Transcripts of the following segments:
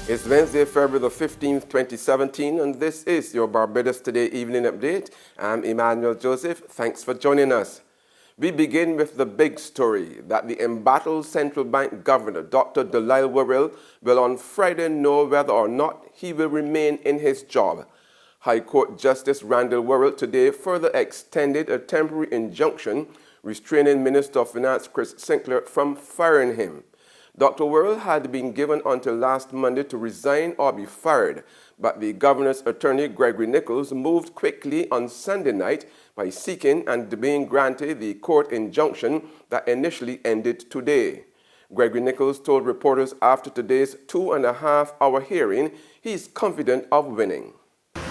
It's Wednesday, February the 15th, 2017, and this is your Barbados Today Evening Update. I'm Emmanuel Joseph. Thanks for joining us. We begin with the big story that the embattled central bank governor, Dr. Delisle Worrell, will on Friday know whether or not he will remain in his job. High Court Justice Randall Worrell today further extended a temporary injunction restraining Minister of Finance Chris Sinclair from firing him. Dr. Worrell had been given until last Monday to resign or be fired, but the governor's attorney, Gregory Nichols, moved quickly on Sunday night by seeking and being granted the court injunction that initially ended today. Gregory Nichols told reporters after today's 2.5-hour hearing he's confident of winning.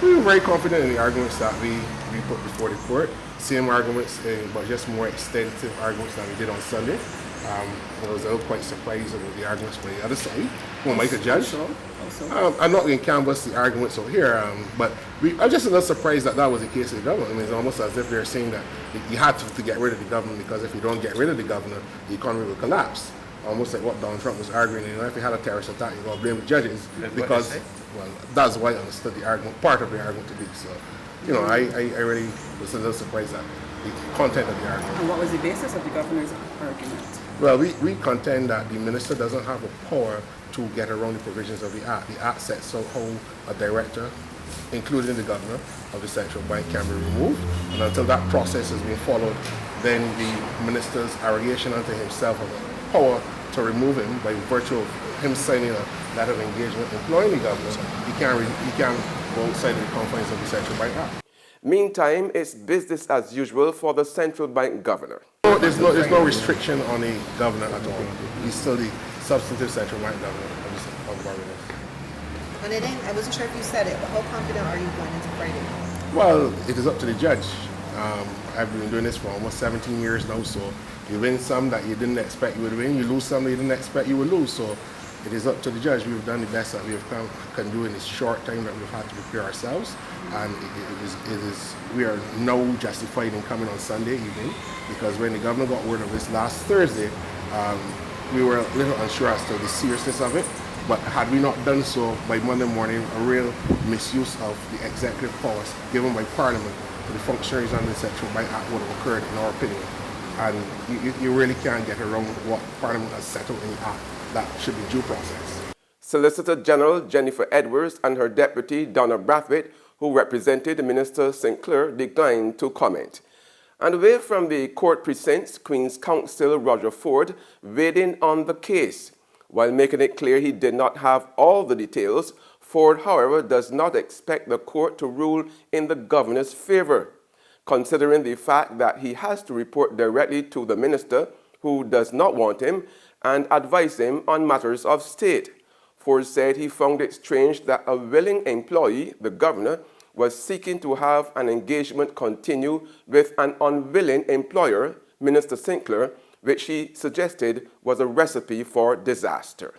We were very confident in the arguments that we put before the court. Same arguments, but just more extensive arguments than we did on Sunday. I was quite surprised about the arguments from the other side. Well, like a judge. I'm not going to canvass the arguments over here, but I'm just a little surprised that was the case of the government. I mean, it's almost as if they're saying that you had to get rid of the government because if you don't get rid of the governor, the economy will collapse. Almost like what Donald Trump was arguing. If you had a terrorist attack, you're going to blame the judges because, well, that's what I understood the argument, part of the argument to be. So, I really was a little surprised at the content of the argument. And what was the basis of the governor's argument? Well, we contend that the minister doesn't have the power to get around the provisions of the Act. The Act sets out how a director, including the governor of the central bank, can be removed. And until that process has been followed, then the minister's arrogation unto himself of the power to remove him by virtue of him signing a letter of engagement employing the governor, he can't go outside of the confines of the central bank Act. Meantime, it's business as usual for the central bank governor. There's no restriction on the governor at all. He's still the substantive central bank governor of Barbados. And I wasn't sure if you said it, but how confident are you going into Friday? Well, it is up to the judge. I've been doing this for almost 17 years now, so you win some that you didn't expect you would win, you lose some that you didn't expect you would lose. So it is up to the judge. We've done the best that we can do in this short time that we've had to prepare ourselves, and we are now justified in coming on Sunday evening, because when the governor got word of this last Thursday, we were a little unsure as to the seriousness of it. But had we not done so by Monday morning, a real misuse of the executive powers given by Parliament to the functionaries under the Central Bank Act would have occurred, in our opinion. And you really can't get around what Parliament has settled in the Act. That should be due process. Solicitor General Jennifer Edwards and her deputy Donna Brathwaite, who represented Minister Sinclair, declined to comment. And away from the court precincts, Queen's Counsel Roger Ford weighed in on the case. While making it clear he did not have all the details, Ford, however, does not expect the court to rule in the governor's favor, considering the fact that he has to report directly to the minister, who does not want him, and advise him on matters of state. Ford said he found it strange that a willing employee, the governor, was seeking to have an engagement continue with an unwilling employer, Minister Sinclair, which he suggested was a recipe for disaster.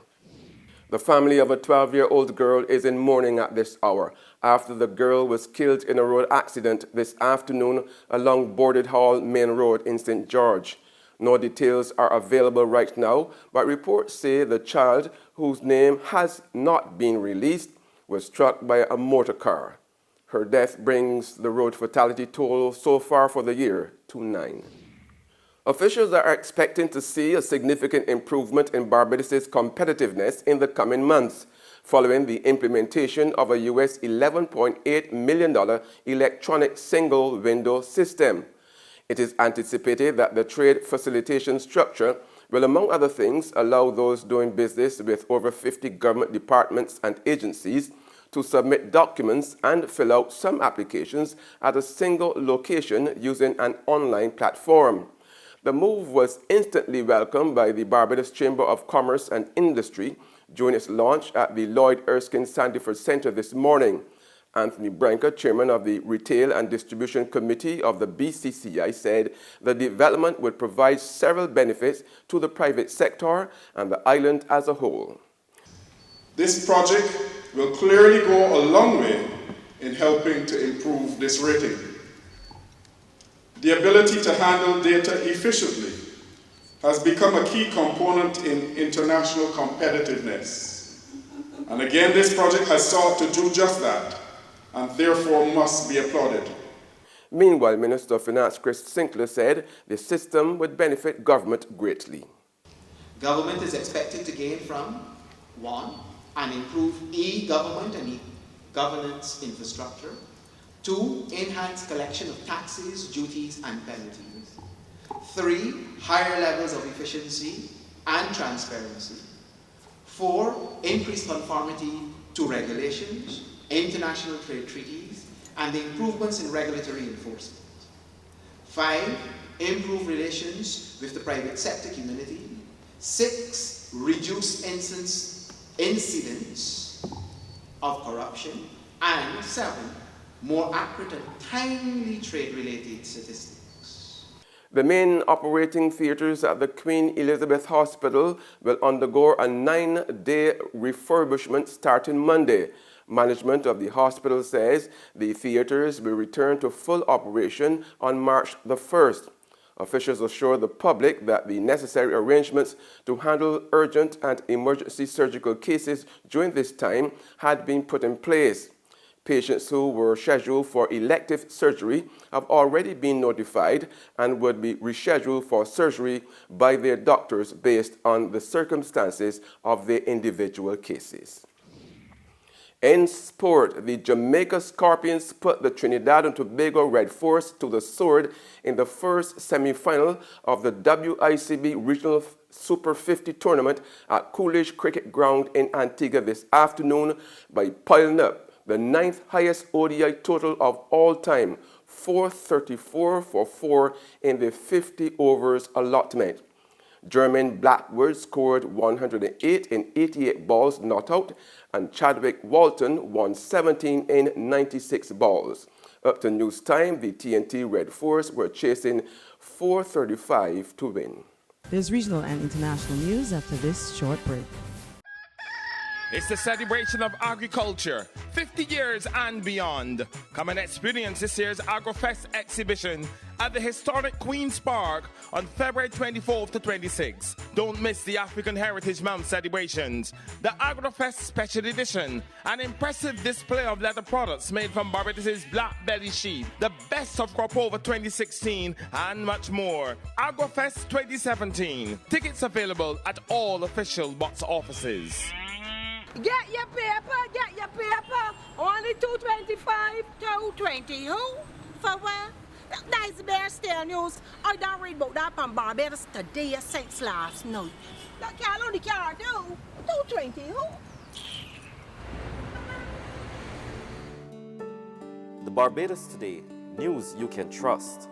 The family of a 12-year-old girl is in mourning at this hour after the girl was killed in a road accident this afternoon along Boarded Hall Main Road in St. George. No details are available right now, but reports say the child, whose name has not been released, was struck by a motor car. Her death brings the road fatality toll so far for the year to 9. Officials are expecting to see a significant improvement in Barbados' competitiveness in the coming months, following the implementation of a US $11.8 million electronic single-window system. It is anticipated that the trade facilitation structure will, among other things, allow those doing business with over 50 government departments and agencies to submit documents and fill out some applications at a single location using an online platform. The move was instantly welcomed by the Barbados Chamber of Commerce and Industry during its launch at the Lloyd Erskine Sandyford Center this morning. Anthony Branca, chairman of the Retail and Distribution Committee of the BCCI, said the development would provide several benefits to the private sector and the island as a whole. This project will clearly go a long way in helping to improve this rating. The ability to handle data efficiently has become a key component in international competitiveness. And again, this project has sought to do just that, and therefore must be applauded. Meanwhile, Minister of Finance Chris Sinclair said the system would benefit government greatly. Government is expected to gain from 1. An improved e-government and e-governance infrastructure. 2. Enhanced collection of taxes, duties, and penalties. 3. Higher levels of efficiency and transparency. 4. Increased conformity to regulations, international trade treaties, and the improvements in regulatory enforcement. 5. Improved relations with the private sector community. 6. Reduced incidents of corruption. And 7. More accurate and timely trade-related statistics. The main operating theatres at the Queen Elizabeth Hospital will undergo a 9-day refurbishment starting Monday. Management of the hospital says the theatres will return to full operation on March the 1st. Officials assure the public that the necessary arrangements to handle urgent and emergency surgical cases during this time had been put in place. Patients who were scheduled for elective surgery have already been notified and would be rescheduled for surgery by their doctors based on the circumstances of their individual cases. In sport, the Jamaica Scorpions put the Trinidad and Tobago Red Force to the sword in the first semi-final of the WICB Regional Super 50 tournament at Coolidge Cricket Ground in Antigua this afternoon by piling up the 9th highest ODI total of all time, 434 for 4 in the 50 overs allotment. Jermaine Blackwood scored 108 in 88 balls not out, and Chadwick Walton won 17 in 96 balls. Up to news time, the TNT Red Force were chasing 435 to win. There's regional and international news after this short break. It's the celebration of agriculture, 50 years and beyond. Come and experience this year's AgroFest exhibition at the historic Queen's Park on February 24th to 26th. Don't miss the African Heritage Month celebrations, the AgroFest Special Edition, an impressive display of leather products made from Barbados' black belly sheep, the best of crop over 2016, and much more. AgroFest 2017. Tickets available at all official box offices. Get your paper. Only $2.25, $2.20. Who? For what? That's Bear Stale News. I don't read about that on Barbados today since last night. That can't only care do. $2.20. Who? The Barbados Today, news you can trust.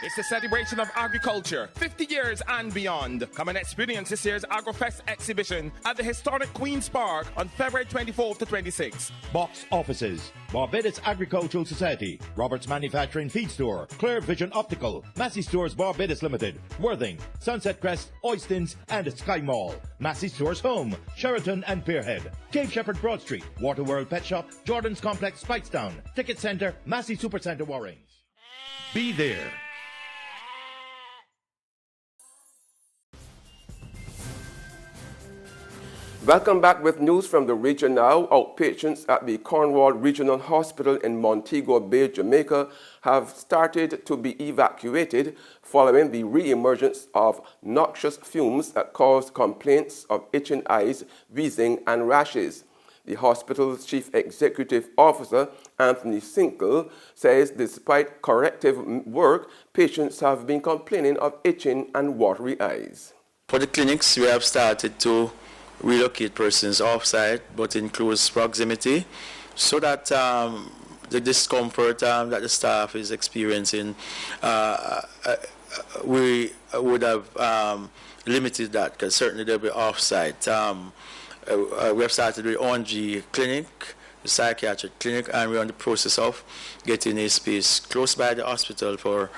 It's the celebration of agriculture, 50 years and beyond. Come and experience this year's AgroFest exhibition at the historic Queen's Park on February 24th to 26th. Box offices: Barbados Agricultural Society, Roberts Manufacturing Feed Store, Clear Vision Optical, Massey Stores Barbados Limited, Worthing, Sunset Crest, Oystons, and Sky Mall. Massey Stores Home, Sheraton and Pierhead, Cape Shepherd Broad Street, Waterworld Pet Shop, Jordan's Complex Spikestown, Ticket Centre, Massey Supercentre Warrings. Be there. Welcome back with news from the region now. Outpatients at the Cornwall Regional Hospital in Montego Bay, Jamaica have started to be evacuated following the re-emergence of noxious fumes that caused complaints of itching eyes, wheezing and rashes. The hospital's chief executive officer, Anthony Sinkle, says despite corrective work, patients have been complaining of itching and watery eyes. For the clinics, we have started to relocate persons off-site, but in close proximity, so that the discomfort that the staff is experiencing, we would have limited that, because certainly they'll be off-site. We have started with ONG clinic, the psychiatric clinic, and we're in the process of getting a space close by the hospital for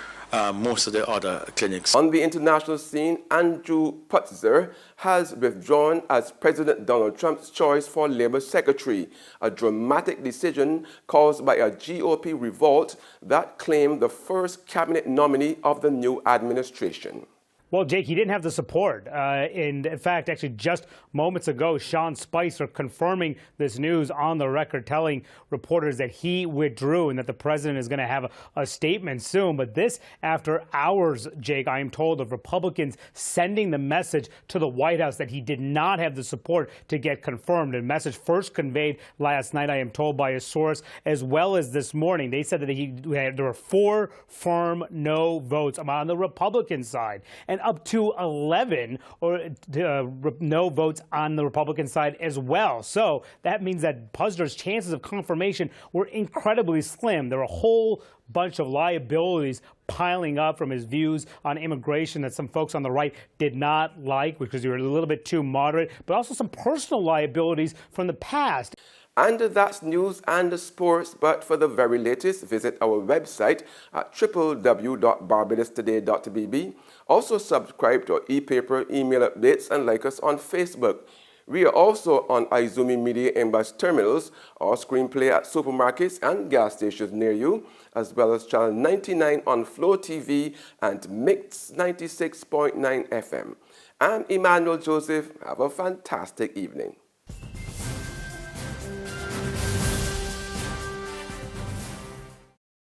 most of the other clinics. On the international scene, Andrew Putzer has withdrawn as President Donald Trump's choice for Labor Secretary, a dramatic decision caused by a GOP revolt that claimed the first cabinet nominee of the new administration. Well, Jake, he didn't have the support. And in fact, actually, just moments ago, Sean Spicer confirming this news on the record, telling reporters that he withdrew and that the president is going to have a statement soon. But this after hours, Jake, I am told, of Republicans sending the message to the White House that he did not have the support to get confirmed. A message first conveyed last night, I am told, by a source, as well as this morning. They said that there were 4 firm no votes on the Republican side, and up to 11 no votes on the Republican side as well. So that means that Puzder's chances of confirmation were incredibly slim. There were a whole bunch of liabilities piling up from his views on immigration that some folks on the right did not like because they were a little bit too moderate, but also some personal liabilities from the past. And that's news and sports, but for the very latest, visit our website at www.barbadostoday.bb. Also subscribe to our e-paper, email updates, and like us on Facebook. We are also on Izumi Media in bus terminals, or screenplay at supermarkets and gas stations near you, as well as channel 99 on Flow TV and Mix 96.9 FM. I'm Emmanuel Joseph. Have a fantastic evening.